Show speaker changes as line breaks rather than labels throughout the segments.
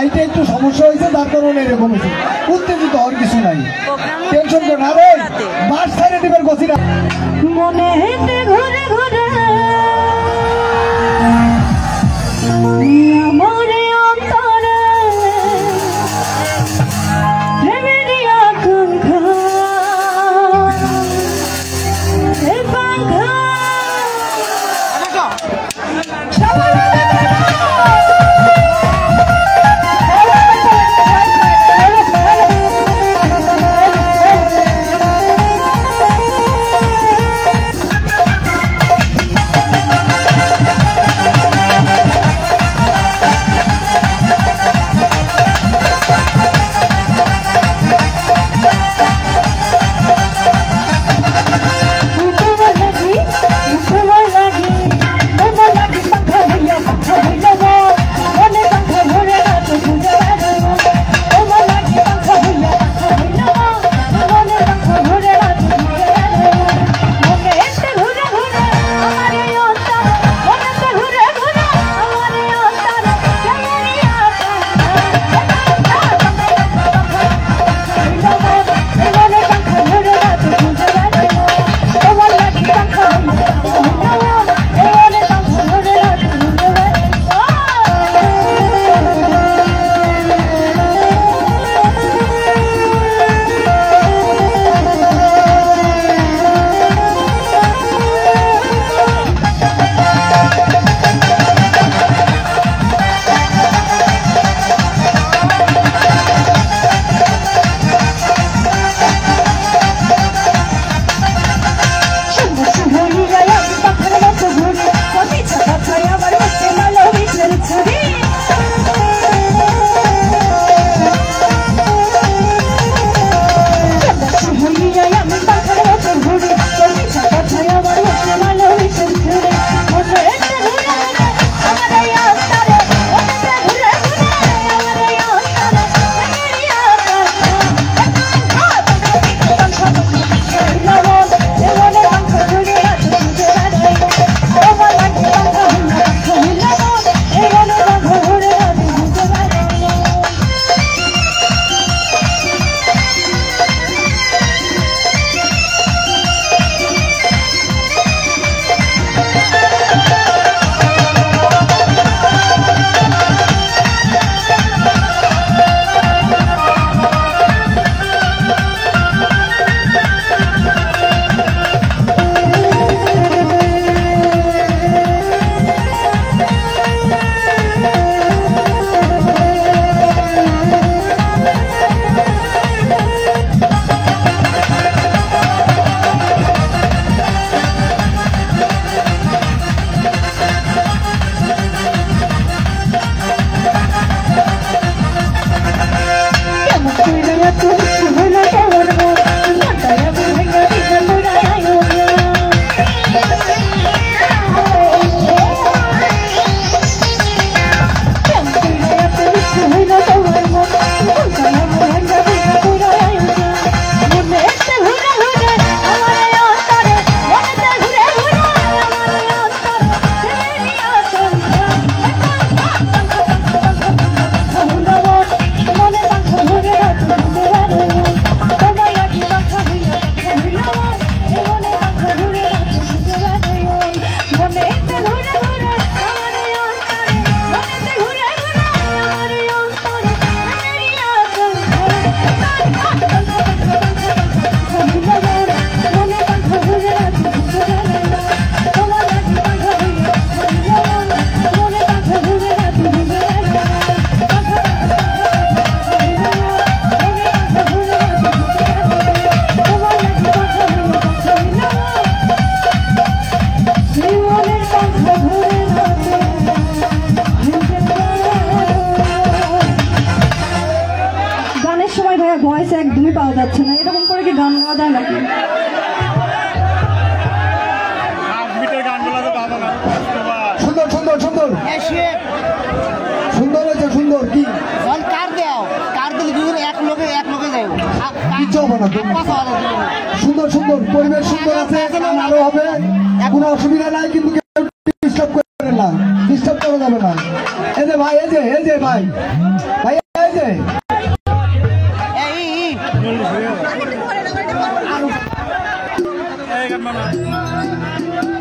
এটা একটু সমস্যা হয়েছে, যার কারণে এরকম হয়েছে। উত্তেজিত হওয়ার কিছু নাই, টেনশন করে না রে, মাঠ সাইডে টিপের গছিটা
মনে হেঁটে ঘুরে ঘুরে মরে অন্তরে প্রেমেরই আকাঙ্ক্ষা পাঙ্খা একদমই পাওয়া যাচ্ছে না। এরকম করে কি গান গাওয়া যায় নাকি?
সুন্দর সুন্দর সুন্দর সুন্দর হয়েছে, সুন্দর। কি
কার দেও কার দিলে এক লোকে যাই
কিচ্ছু হবে না। সুন্দর সুন্দর পরিবেশ সুন্দর আছে, আরো হবে, কোনো অসুবিধা নাই। কিন্তু ডিস্টার্ব করা যাবে না। ভাই এই যে ভাই ভাই এই যে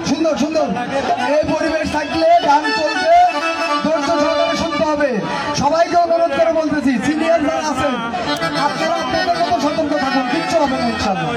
সুন্দর সুন্দর এই পরিবেশ থাকলে গান চলবে, ধৈর্য সহকারে শুনতে হবে। সবাইকে অনুরোধ করে বলতেছি, সিনিয়র যারা আছেন আপনারা আপনাদের মতো সতর্ক থাকুন, কিচ্ছু হবে না ইনশাআল্লাহ।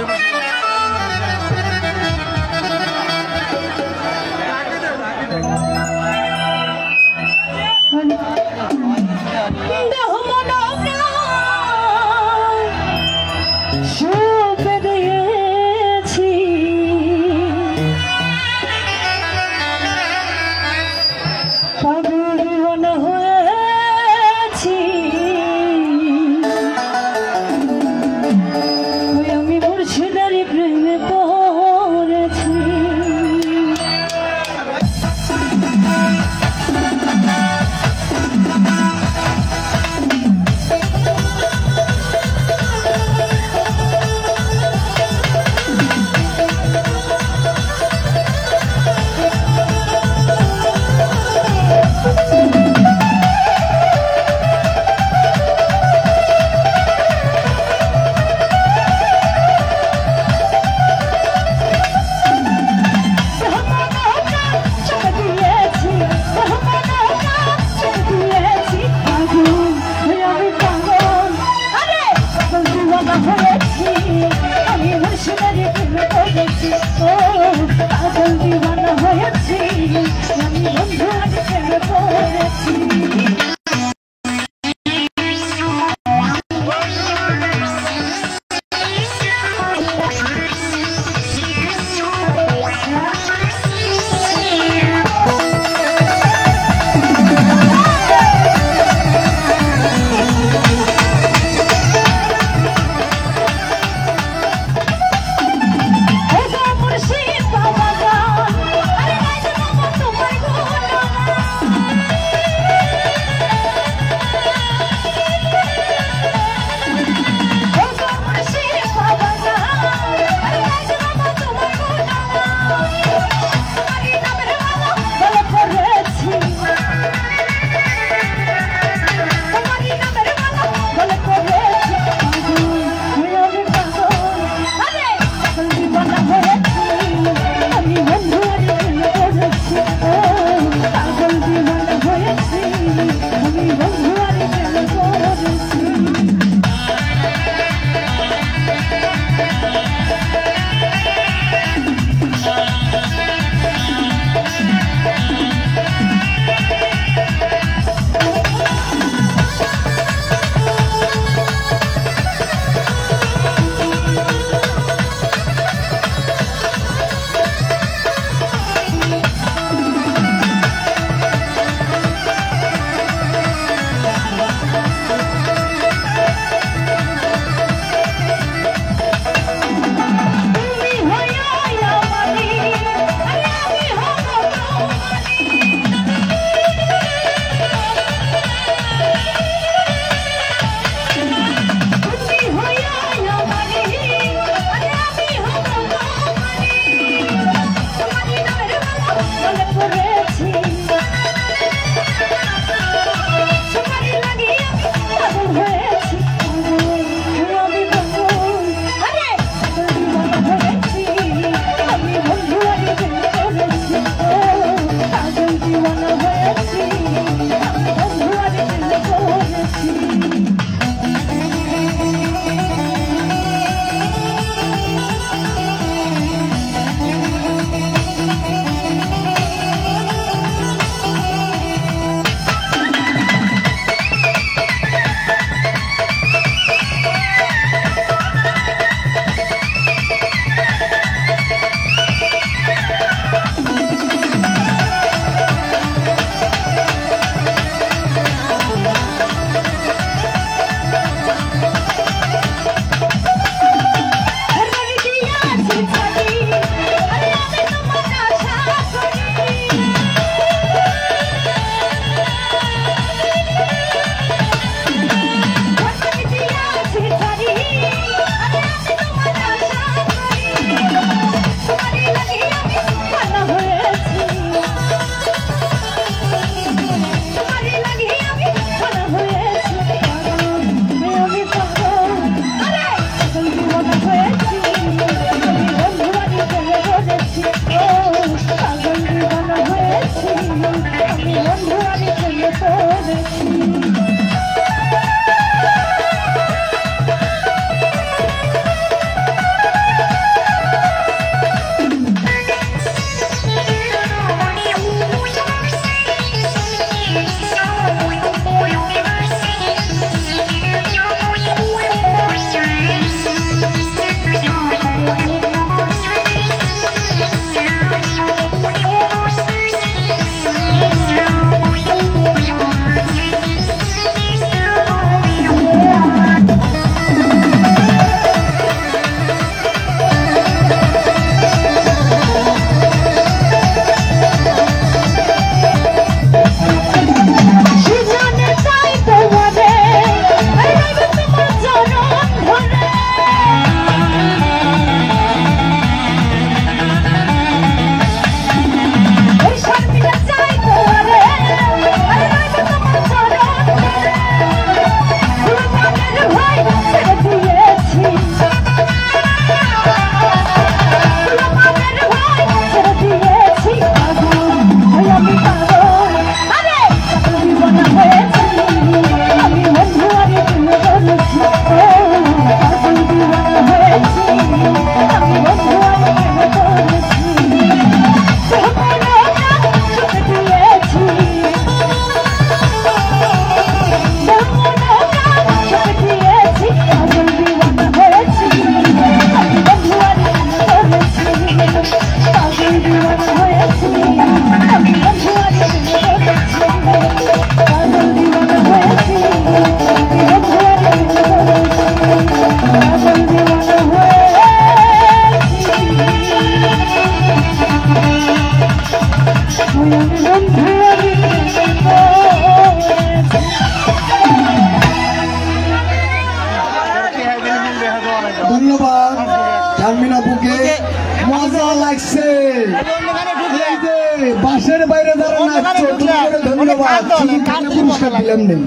বাইরে যারা নাচছো তোমাদের ধন্যবাদ, শুধু কানে পুরস্কার দিলাম নেই,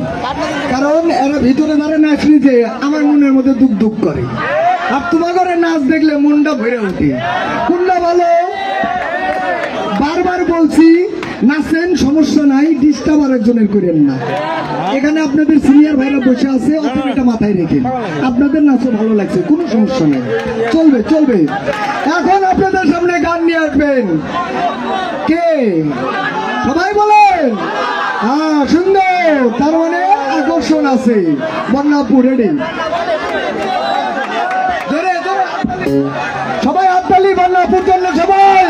কারণ এরা ভিতরে যারা নাচনি যে আমার মনের মধ্যে দুঃখ দুঃখ করে, আর তোমার ঘরে নাচ দেখলে মনটা ভরে ওঠে। কোনটা ভালো বারবার বলছি, নাচেন সমস্যা নাই, ডিস্টার্ব আরেকজনের করেন না। এখানে আপনাদের সিনিয়র ভাইরা বসে আছে, অতটা মাথায় রেখে আপনাদের নাচও ভালো লাগছে, কোনো সমস্যা নেই, চলবে চলবে। এখন আপনাদের সামনে গান নিয়ে আসবেন কে সবাই বলেন? হ্যাঁ সুন্দর, তার মানে আকর্ষণ আছে। বন্যাপুর রেডি, জোরে জোরে সবাই হাততালি বন্যাপুর জন্য সবাই।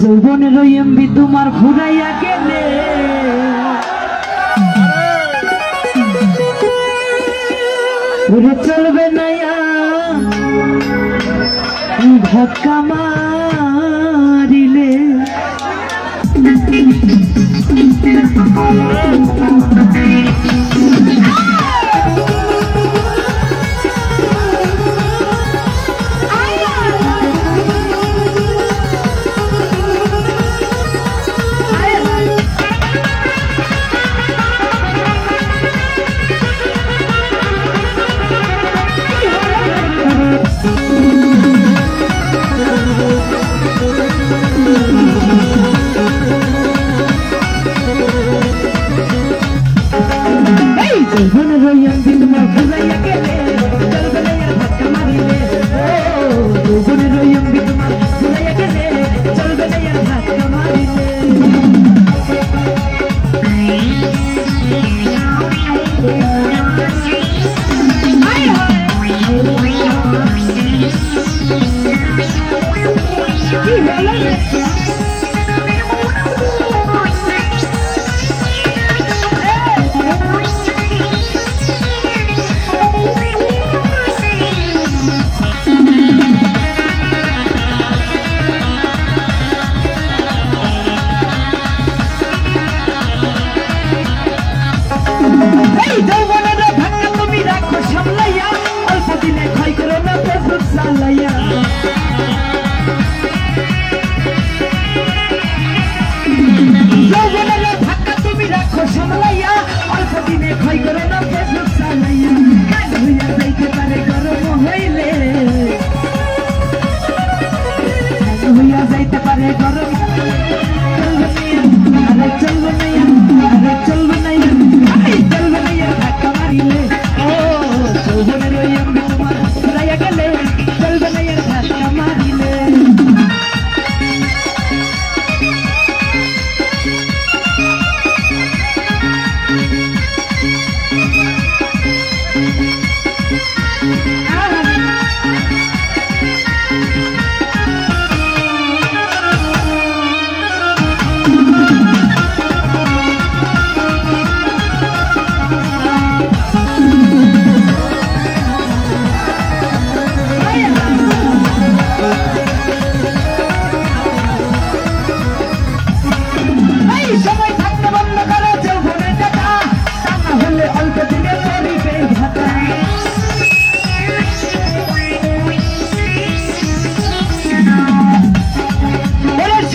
যৌবনের এমবি তোমার ঘুরাইয়া গেলে চলবে না ধাক্কা মারিলে।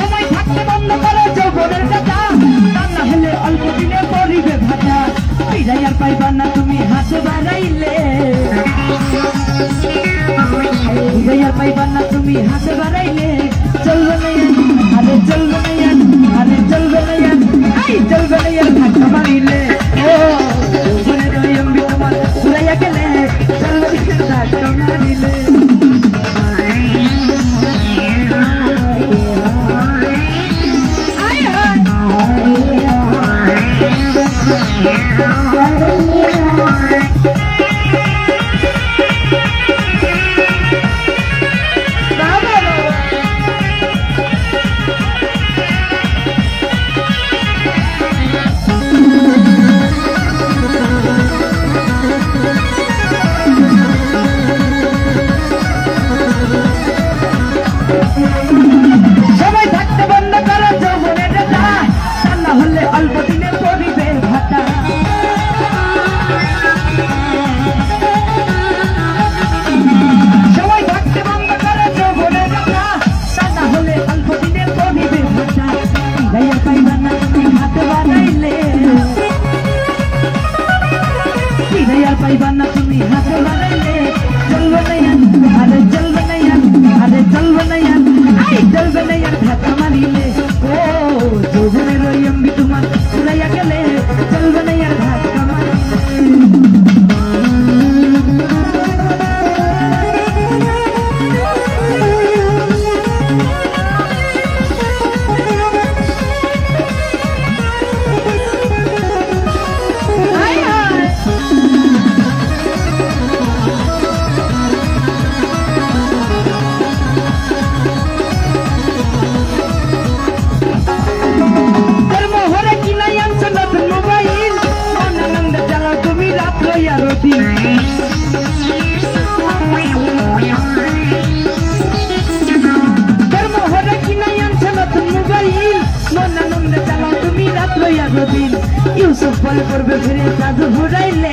সময় থাকতে বন্ধ করে যৌবনের কথা ইউসুফ বলে পড়বে ফিরে চাঁদ ঘুরাইলে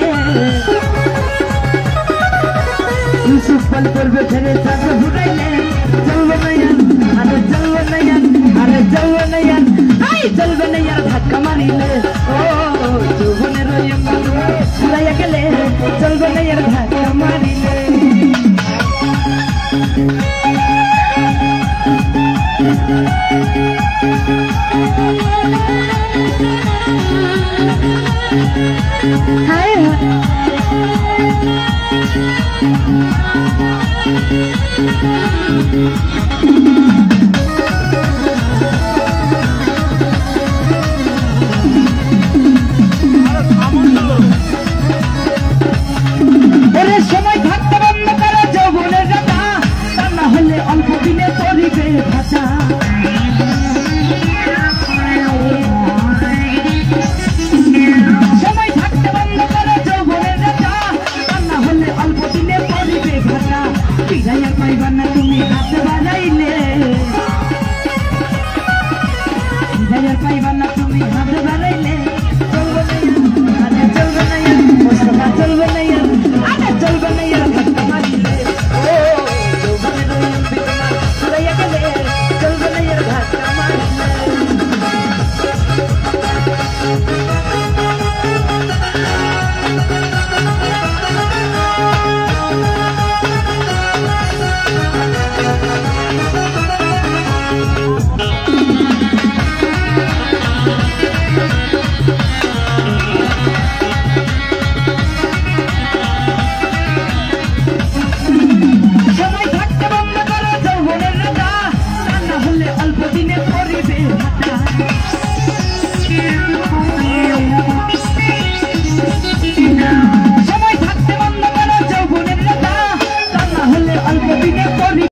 ইউসুফ বলে পড়বে ফিরে চাঁদ ঘুরাইলে চলবে না ইয়ার আরে চলবে না ইয়ার আরে চলবে না ইয়ার আই চলবে না ইয়ার ধাক্কা মারিলে ও যৌবনের এমবি ঘুরাইয়া গেলে চলবে না ইয়ার ধাক্কা মারিলে হায় হায়